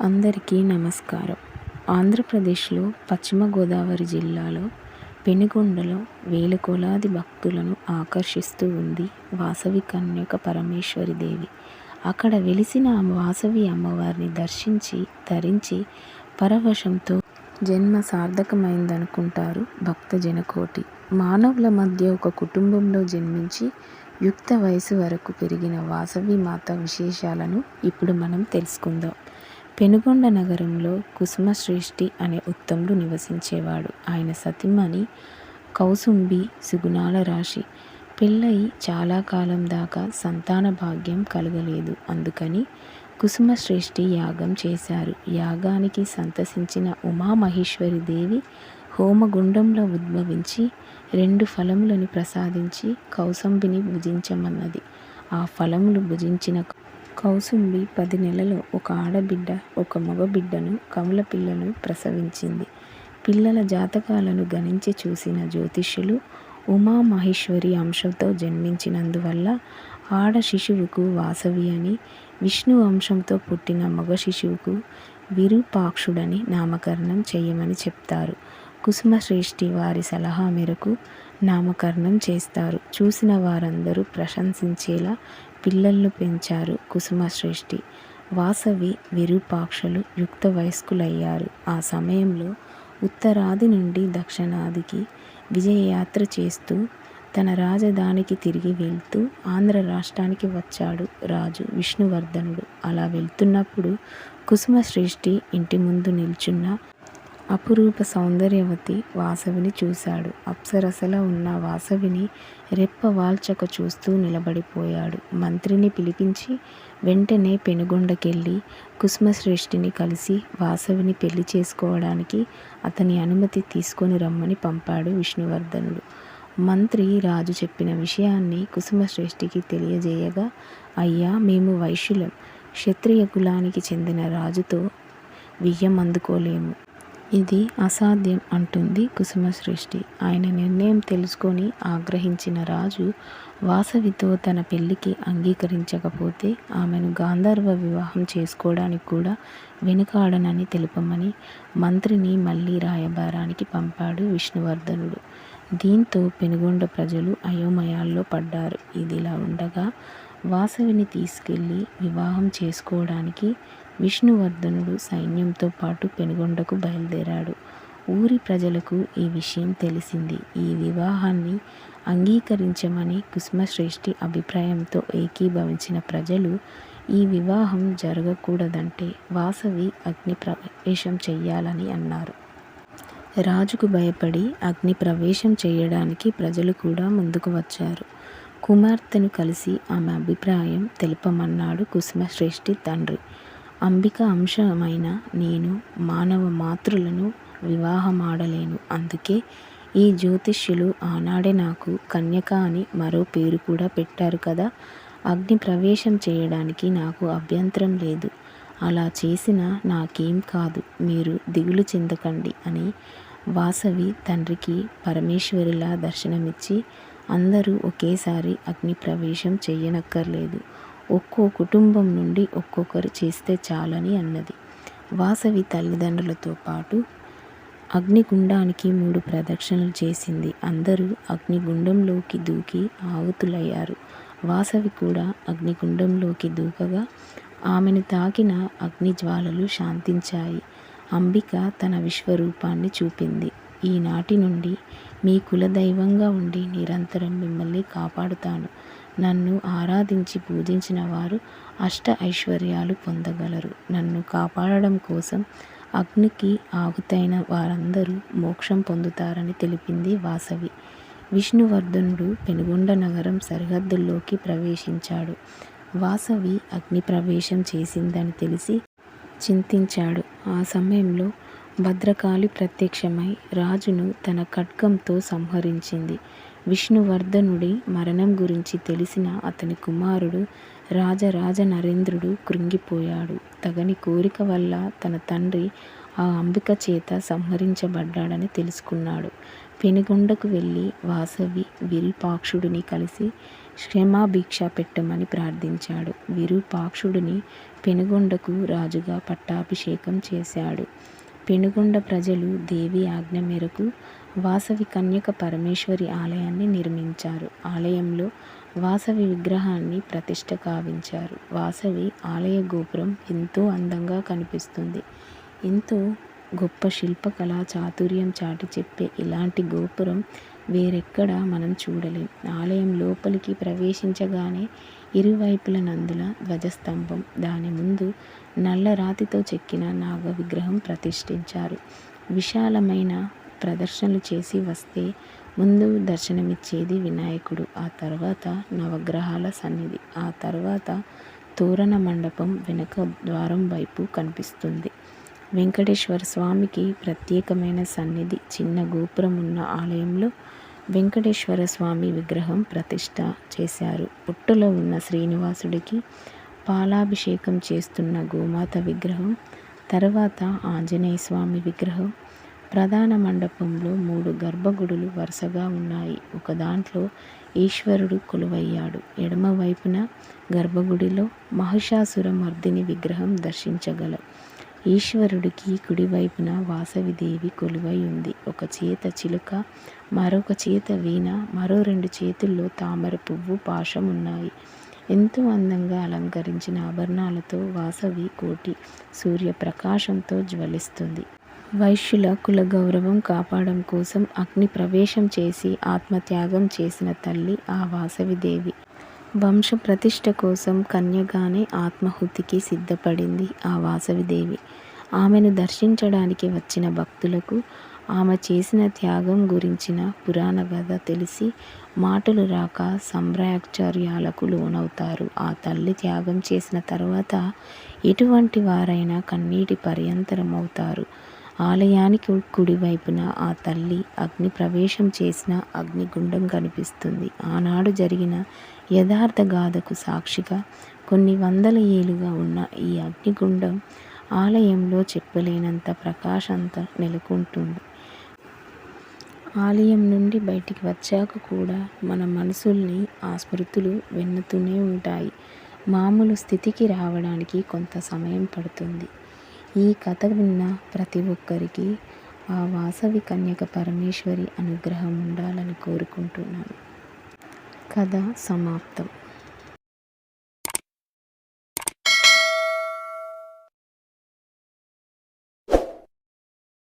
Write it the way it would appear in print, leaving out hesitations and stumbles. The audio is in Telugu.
అందరికీ నమస్కారం. ఆంధ్రప్రదేశ్లో పశ్చిమ గోదావరి జిల్లాలో పెనుగొండలో వేలకొలాది భక్తులను ఆకర్షిస్తూ ఉంది వాసవి కన్యక పరమేశ్వరి దేవి. అక్కడ వెలిసిన ఆ వాసవి అమ్మవారిని దర్శించి ధరించి పరవశంతో జన్మ సార్థకమైందనుకుంటారు భక్త జనకోటి. మానవుల మధ్య ఒక కుటుంబంలో జన్మించి యుక్త వయసు వరకు పెరిగిన వాసవి మాత విశేషాలను ఇప్పుడు మనం తెలుసుకుందాం. పెనుగొండ నగరంలో కుసుమశ్రేష్ఠి అనే ఉత్తముడు నివసించేవాడు. ఆయన సతీమణి కౌసుంబి సుగుణాల రాశి. పెళ్ళయి చాలా కాలం దాకా సంతాన భాగ్యం కలగలేదు. అందుకని కుసుమశ్రేష్ఠి యాగం చేశారు. యాగానికి సంతసించిన ఉమామహేశ్వరి దేవి హోమగుండంలో ఉద్భవించి 2 ఫలములను ప్రసాదించి కౌసుంబిని భుజించమన్నది. ఆ ఫలములు భుజించిన కౌసుంబి 10 నెలలు ఒక ఆడబిడ్డ ఒక మగబిడ్డను కమల పిల్లను ప్రసవించింది. పిల్లల జాతకాలను గణించి చూసిన జ్యోతిష్యులు ఉమామహేశ్వరి అంశంతో జన్మించినందువల్ల ఆడ శిశువుకు వాసవి అని, విష్ణు అంశంతో పుట్టిన మగ శిశువుకు విరూపాక్షుడని నామకరణం చేయమని చెప్తారు. కుసుమశ్రేష్ఠి వారి సలహా మేరకు నామకరణం చేస్తారు. చూసిన వారందరూ ప్రశంసించేలా పిల్లలను పెంచారు కుసుమశ్రేష్ఠి. వాసవి విరూపాక్షులు యుక్త వయస్కులయ్యారు. ఆ సమయంలో ఉత్తరాది నుండి దక్షిణాదికి విజయయాత్ర చేస్తూ తన రాజధానికి తిరిగి వెళ్తూ ఆంధ్ర రాష్ట్రానికి వచ్చాడు రాజు విష్ణువర్ధనుడు. అలా వెళ్తున్నప్పుడు కుసుమశ్రేష్ఠి ఇంటి ముందు నిల్చున్న అపురూప సౌందర్యవతి వాసవిని చూశాడు. అప్సరసలా ఉన్న వాసవిని రెప్ప వాల్చక చూస్తూ నిలబడిపోయాడు. మంత్రిని పిలిపించి వెంటనే పెనుగొండకెళ్ళి కుసుమశ్రేష్ఠిని కలిసి వాసవిని పెళ్లి చేసుకోవడానికి అతని అనుమతి తీసుకొని రమ్మని పంపాడు విష్ణువర్ధనుడు. మంత్రి రాజు చెప్పిన విషయాన్ని కుసుమశ్రేష్ఠికి తెలియజేయగా, అయ్యా, మేము వైశ్యులం, క్షత్రియ కులానికి చెందిన రాజుతో వియ్యం అందుకోలేము. ఇది అసాధ్యం అంటుంది కుసుమశ్రేష్ఠి. ఆయన నిర్ణయం తెలుసుకొని ఆగ్రహించిన రాజు వాసవితో తన పెళ్లికి అంగీకరించకపోతే ఆమెను గాంధర్వ వివాహం చేసుకోవడానికి కూడా వెనుకాడనని తెలుపమని మంత్రిని మళ్ళీ రాయబారానికి పంపాడు విష్ణువర్ధనుడు. దీంతో పెనుగొండ ప్రజలు అయోమయాల్లో పడ్డారు. ఇదిలా ఉండగా వాసవిని తీసుకెళ్లి వివాహం చేసుకోవడానికి విష్ణువర్ధనుడు సైన్యంతో పాటు పెనుగొండకు బయలుదేరాడు. ఊరి ప్రజలకు ఈ విషయం తెలిసింది. ఈ వివాహాన్ని అంగీకరించమని కుసుమశ్రేష్ఠి అభిప్రాయంతో ఏకీభవించిన ప్రజలు ఈ వివాహం జరగకూడదంటే వాసవి అగ్ని ప్రవేశం చెయ్యాలని అన్నారు. రాజుకు భయపడి అగ్ని ప్రవేశం చేయడానికి ప్రజలు కూడా ముందుకు వచ్చారు. కుమార్తెను కలిసి ఆమె అభిప్రాయం తెలుపమన్నాడు కుసుమశ్రేష్ఠి తండ్రి. అంబిక అంశమైన నేను మానవ మాతృలను వివాహమాడలేను. అందుకే ఈ జ్యోతిష్యులు ఆనాడే నాకు కన్యక అని మరో పేరు కూడా పెట్టారు కదా. అగ్ని ప్రవేశం చేయడానికి నాకు అభ్యంతరం లేదు. అలా చేసినా నాకేం కాదు, మీరు దిగులు చెందకండి అని వాసవి తండ్రికి పరమేశ్వరిలా దర్శనమిచ్చి, అందరూ ఒకేసారి అగ్ని ప్రవేశం చెయ్యనక్కర్లేదు, ఒక్కో కుటుంబం నుండి ఒక్కొక్కరు చేస్తే చాలని అన్నది. వాసవి తల్లిదండ్రులతో పాటు అగ్నిగుండానికి 3 ప్రదక్షిణలు చేసింది. అందరూ అగ్నిగుండంలోకి దూకి ఆహుతులయ్యారు. వాసవి కూడా అగ్నిగుండంలోకి దూకగా ఆమెను తాకిన అగ్నిజ్వాలలు శాంతించాయి. అంబిక తన విశ్వరూపాన్ని చూపింది. ఈనాటి నుండి మీ కులదైవంగా ఉండి నిరంతరం మిమ్మల్ని కాపాడుతాను. నన్ను ఆరాధించి పూజించిన వారు అష్ట ఐశ్వర్యాలు పొందగలరు. నన్ను కాపాడడం కోసం అగ్నికి ఆహుతైన వారందరూ మోక్షం పొందుతారని తెలిపింది వాసవి. విష్ణువర్ధనుడు పెనుగొండ నగరం సరిహద్దుల్లోకి ప్రవేశించాడు. వాసవి అగ్ని ప్రవేశం చేసిందని తెలిసి చింతించాడు. ఆ సమయంలో భద్రకాళి ప్రత్యక్షమై రాజును తన ఖడ్గంతో సంహరించింది. విష్ణువర్ధనుడి మరణం గురించి తెలిసిన అతని కుమారుడు రాజరాజ నరేంద్రుడు కృంగిపోయాడు. తగని కోరిక వల్ల తన తండ్రి ఆ అంబిక చేత సంహరించబడ్డాడని తెలుసుకున్నాడు. పెనుగొండకు వెళ్ళి వాసవి విరూపాక్షుడిని కలిసి క్షమాభిక్ష పెట్టమని ప్రార్థించాడు. విరూపాక్షుడిని పెనుగొండకు రాజుగా పట్టాభిషేకం చేశాడు. పెనుగొండ ప్రజలు దేవి ఆజ్ఞ మేరకు వాసవి కన్యక పరమేశ్వరి ఆలయాన్ని నిర్మించారు. ఆలయంలో వాసవి విగ్రహాన్ని ప్రతిష్ఠ కావించారు. వాసవి ఆలయ గోపురం ఎంతో అందంగా కనిపిస్తుంది. ఎంతో గొప్ప శిల్పకళా చాతుర్యం చాటి చెప్పే ఇలాంటి గోపురం వేరెక్కడా మనం చూడలేం. ఆలయం లోపలికి ప్రవేశించగానే ఇరువైపుల నందుల ధ్వజస్తంభం, దాని ముందు నల్లరాతితో చెక్కిన నాగ విగ్రహం ప్రతిష్ఠించారు. విశాలమైన ప్రదర్శనలు చేసి వస్తే ముందు దర్శనమిచ్చేది వినాయకుడు, ఆ తర్వాత నవగ్రహాల సన్నిధి, ఆ తర్వాత తోరణ మండపం వెనుక ద్వారం వైపు కనిపిస్తుంది. వెంకటేశ్వర స్వామికి ప్రత్యేకమైన సన్నిధి. చిన్న గోపురం ఉన్న ఆలయంలో వెంకటేశ్వర స్వామి విగ్రహం ప్రతిష్ఠ చేశారు. పుట్టులో ఉన్న శ్రీనివాసుడికి పాలాభిషేకం చేస్తున్న గోమాత విగ్రహం, తర్వాత ఆంజనేయ స్వామి విగ్రహం. ప్రధాన మండపంలో 3 గర్భగుడులు వరుసగా ఉన్నాయి. ఒక దాంట్లో ఈశ్వరుడు కొలువయ్యాడు. ఎడమ వైపున గర్భగుడిలో మహిషాసుర మర్దిని విగ్రహం దర్శించగలం. ఈశ్వరుడికి కుడివైపున వాసవిదేవి కొలువై ఉంది. ఒక చేత చిలుక, మరొక చేత వీణ, మరో 2 చేతుల్లో తామర పువ్వు పాశం ఉన్నాయి. ఎంతో అందంగా అలంకరించిన ఆభరణాలతో వాసవి కోటి సూర్యప్రకాశంతో జ్వలిస్తుంది. వైశ్యుల కుల గౌరవం కాపాడడం కోసం అగ్ని ప్రవేశం చేసి ఆత్మత్యాగం చేసిన తల్లి ఆ వాసవిదేవి. వంశ ప్రతిష్ఠ కోసం కన్యగానే ఆత్మాహుతికి సిద్ధపడింది ఆ వాసవిదేవి. ఆమెను దర్శించడానికి వచ్చిన భక్తులకు ఆమె చేసిన త్యాగం గురించిన పురాణ గాథ తెలిసి మాటలు రాక సంభ్రమాశ్చర్యాలకు లోనవుతారు. ఆ తల్లి త్యాగం చేసిన తర్వాత ఎటువంటి వారైనా కన్నీటి పర్యంతరమవుతారు. ఆలయానికి కుడివైపున ఆ తల్లి అగ్ని ప్రవేశం చేసిన అగ్నిగుండం కనిపిస్తుంది. ఆనాడు జరిగిన యథార్థ గాథకు సాక్షిగా కొన్ని వందల ఏళ్లుగా ఉన్న ఈ అగ్నిగుండం ఆలయంలో చెప్పలేనంత ప్రకాశంతో నెలకొంటుంది. ఆలయం నుండి బయటికి వచ్చాక కూడా మన మనసుల్ని ఆ స్మృతులు వెన్నుతూనే ఉంటాయి. మామూలు స్థితికి రావడానికి కొంత సమయం పడుతుంది. ఈ కథ విన్న ప్రతి ఒక్కరికి ఆ వాసవి కన్యక పరమేశ్వరి అనుగ్రహం ఉండాలని కోరుకుంటున్నాను. కథ సమాప్తం.